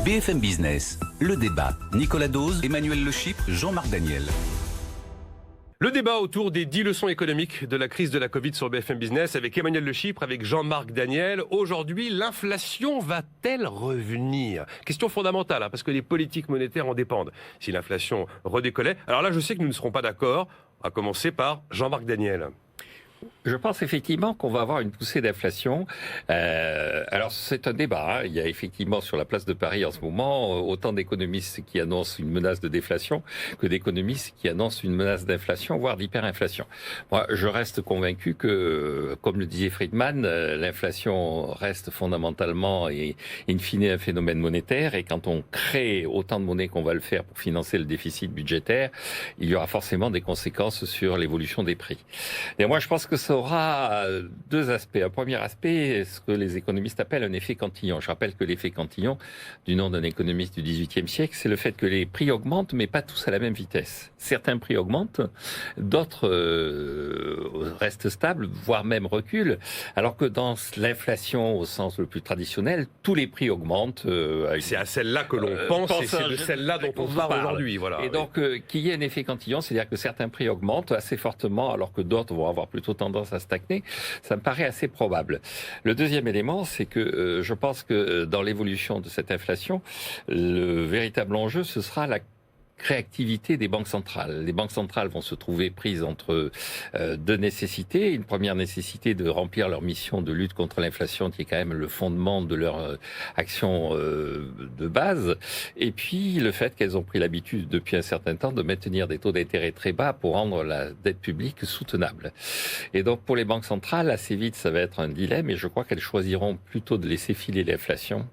BFM Business, le débat. Nicolas Dose, Emmanuel Le Chypre, Jean-Marc Daniel. Le débat autour des 10 leçons économiques de la crise de la Covid sur BFM Business avec Emmanuel Le Chypre, avec Jean-Marc Daniel. Aujourd'hui, l'inflation va-t-elle revenir? Question fondamentale, parce que les politiques monétaires en dépendent. Si l'inflation redécollait, alors là je sais que nous ne serons pas d'accord, à commencer par Jean-Marc Daniel. Je pense effectivement qu'on va avoir une poussée d'inflation. Alors c'est un débat. Il y a effectivement sur la place de Paris en ce moment autant d'économistes qui annoncent une menace de déflation que d'économistes qui annoncent une menace d'inflation, voire d'hyperinflation. Moi, je reste convaincu que, comme le disait Friedman, l'inflation reste fondamentalement et in fine un phénomène monétaire. Et quand on crée autant de monnaie qu'on va le faire pour financer le déficit budgétaire, il y aura forcément des conséquences sur l'évolution des prix. Et moi, je pense que ça aura deux aspects. Un premier aspect, ce que les économistes appellent un effet Cantillon. Je rappelle que l'effet Cantillon, du nom d'un économiste du XVIIIe siècle, c'est le fait que les prix augmentent, mais pas tous à la même vitesse. Certains prix augmentent, d'autres restent stables, voire même reculent, alors que dans l'inflation au sens le plus traditionnel, tous les prix augmentent. C'est à celle-là que l'on pense et c'est de celle-là dont on parle aujourd'hui. Voilà, et donc, qu'il y ait un effet Cantillon, c'est-à-dire que certains prix augmentent assez fortement, alors que d'autres vont avoir plutôt tendance à stagner, ça me paraît assez probable. Le deuxième élément, c'est que je pense que dans l'évolution de cette inflation, le véritable enjeu, ce sera la réactivité des banques centrales. Les banques centrales vont se trouver prises entre deux nécessités. Une première nécessité de remplir leur mission de lutte contre l'inflation, qui est quand même le fondement de leur action de base. Et puis le fait qu'elles ont pris l'habitude depuis un certain temps de maintenir des taux d'intérêt très bas pour rendre la dette publique soutenable. Et donc pour les banques centrales, assez vite, ça va être un dilemme. Et je crois qu'elles choisiront plutôt de laisser filer l'inflation,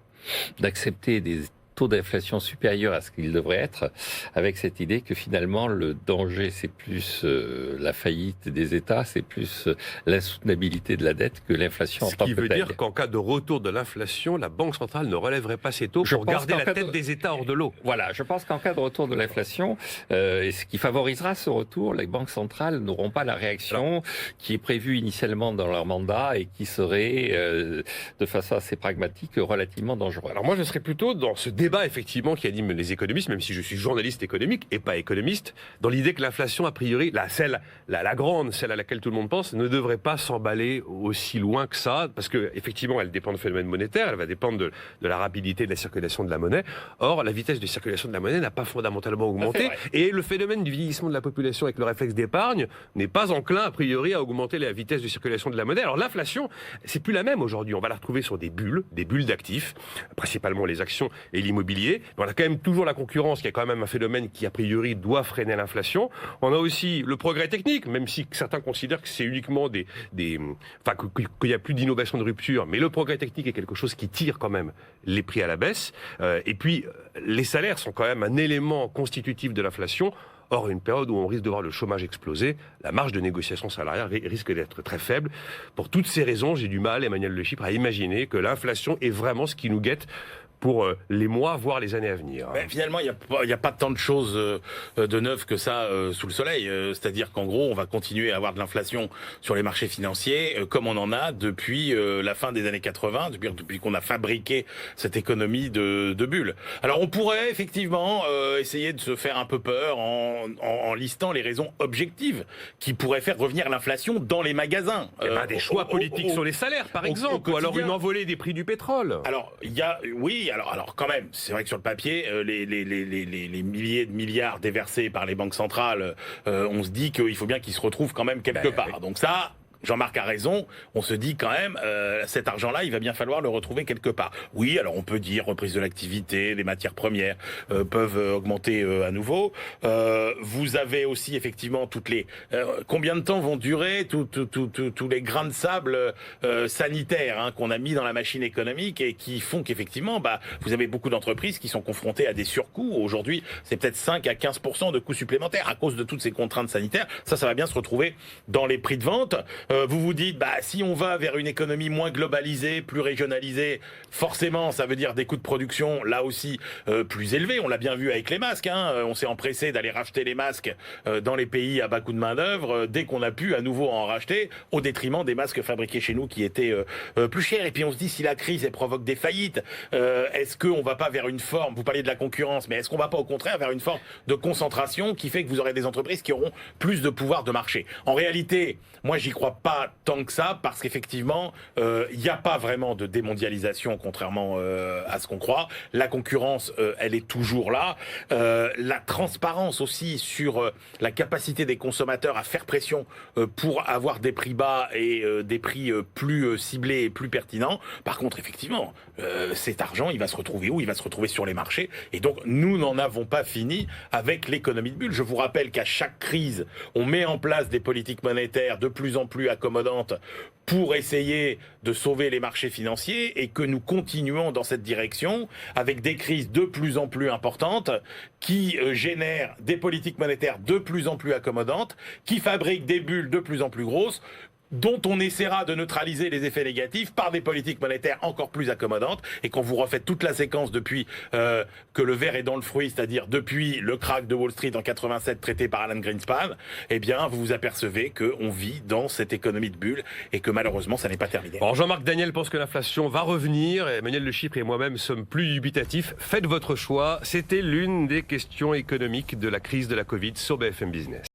d'accepter des taux d'inflation supérieur à ce qu'il devrait être, avec cette idée que finalement le danger c'est plus la faillite des États, c'est plus l'insoutenabilité de la dette que l'inflation en tant que telle. Ce qui veut dire qu'en cas de retour de l'inflation, la Banque centrale ne relèverait pas ses taux pour garder la tête des États hors de l'eau. Voilà, je pense qu'en cas de retour de l'inflation, et ce qui favorisera ce retour, les banques centrales n'auront pas la réaction qui est prévue initialement dans leur mandat et qui serait, de façon assez pragmatique, relativement dangereuse. Alors moi je serais plutôt dans ce débat effectivement qui anime les économistes, même si je suis journaliste économique et pas économiste, dans l'idée que l'inflation, a priori, la grande, celle à laquelle tout le monde pense, ne devrait pas s'emballer aussi loin que ça, parce que effectivement, elle dépend du phénomène monétaire, elle va dépendre de la rapidité de la circulation de la monnaie. Or, la vitesse de circulation de la monnaie n'a pas fondamentalement augmenté, et le phénomène du vieillissement de la population avec le réflexe d'épargne n'est pas enclin, a priori, à augmenter la vitesse de circulation de la monnaie. Alors l'inflation, c'est plus la même aujourd'hui. On va la retrouver sur des bulles d'actifs, principalement les actions et l'immobilier. On a quand même toujours la concurrence, qui est quand même un phénomène qui, a priori, doit freiner l'inflation. On a aussi le progrès technique, même si certains considèrent que c'est uniquement qu'il n'y a plus d'innovation de rupture, mais le progrès technique est quelque chose qui tire quand même les prix à la baisse. Et puis, les salaires sont quand même un élément constitutif de l'inflation. Or, une période où on risque de voir le chômage exploser, la marge de négociation salariale risque d'être très faible. Pour toutes ces raisons, j'ai du mal, Emmanuel Le Chypre, à imaginer que l'inflation est vraiment ce qui nous guette pour les mois, voire les années à venir. Ben, finalement, il n'y a pas tant de choses de neuves que ça sous le soleil. C'est-à-dire qu'en gros, on va continuer à avoir de l'inflation sur les marchés financiers, comme on en a depuis la fin des années 80, depuis qu'on a fabriqué cette économie de bulles. Alors, on pourrait effectivement essayer de se faire un peu peur en listant les raisons objectives qui pourraient faire revenir l'inflation dans les magasins. Des choix politiques sur les salaires, par exemple, ou alors une envolée des prix du pétrole. Alors, alors quand même, c'est vrai que sur le papier, les milliers de milliards déversés par les banques centrales, on se dit qu'il faut bien qu'ils se retrouvent quand même quelque part. Donc ça, Jean-Marc a raison, on se dit quand même, cet argent-là, il va bien falloir le retrouver quelque part. Oui, alors on peut dire reprise de l'activité, les matières premières peuvent augmenter à nouveau. Vous avez aussi effectivement toutes les... combien de temps vont durer tous les grains de sable sanitaires qu'on a mis dans la machine économique et qui font qu'effectivement, vous avez beaucoup d'entreprises qui sont confrontées à des surcoûts. Aujourd'hui, c'est peut-être 5 à 15% de coûts supplémentaires à cause de toutes ces contraintes sanitaires. Ça va bien se retrouver dans les prix de vente. vous vous dites, bah, si on va vers une économie moins globalisée, plus régionalisée, forcément, ça veut dire des coûts de production, là aussi, plus élevés. On l'a bien vu avec les masques. On s'est empressé d'aller racheter les masques dans les pays à bas coût de main-d'œuvre dès qu'on a pu à nouveau en racheter, au détriment des masques fabriqués chez nous qui étaient plus chers. Et puis on se dit, si la crise elle provoque des faillites, est-ce qu'on va pas vers une forme, vous parliez de la concurrence, mais est-ce qu'on va pas au contraire vers une forme de concentration qui fait que vous aurez des entreprises qui auront plus de pouvoir de marché? En réalité, moi j'y crois pas tant que ça, parce qu'effectivement, il n'y a pas vraiment de démondialisation, contrairement à ce qu'on croit. La concurrence, elle est toujours là. La transparence aussi sur la capacité des consommateurs à faire pression pour avoir des prix bas et des prix plus ciblés et plus pertinents. Par contre, effectivement, cet argent, il va se retrouver où? Il va se retrouver sur les marchés. Et donc, nous n'en avons pas fini avec l'économie de bulle. Je vous rappelle qu'à chaque crise, on met en place des politiques monétaires de plus en plus accommodantes pour essayer de sauver les marchés financiers, et que nous continuons dans cette direction avec des crises de plus en plus importantes qui génèrent des politiques monétaires de plus en plus accommodantes, qui fabriquent des bulles de plus en plus grosses, dont on essaiera de neutraliser les effets négatifs par des politiques monétaires encore plus accommodantes. Et quand vous refaites toute la séquence depuis que le verre est dans le fruit, c'est-à-dire depuis le crack de Wall Street en 87 traité par Alan Greenspan, eh bien vous vous apercevez qu'on vit dans cette économie de bulle et que malheureusement ça n'est pas terminé. Bon, Jean-Marc Daniel pense que l'inflation va revenir. Emmanuel Le Chypre et moi-même sommes plus dubitatifs. Faites votre choix. C'était l'une des questions économiques de la crise de la Covid sur BFM Business.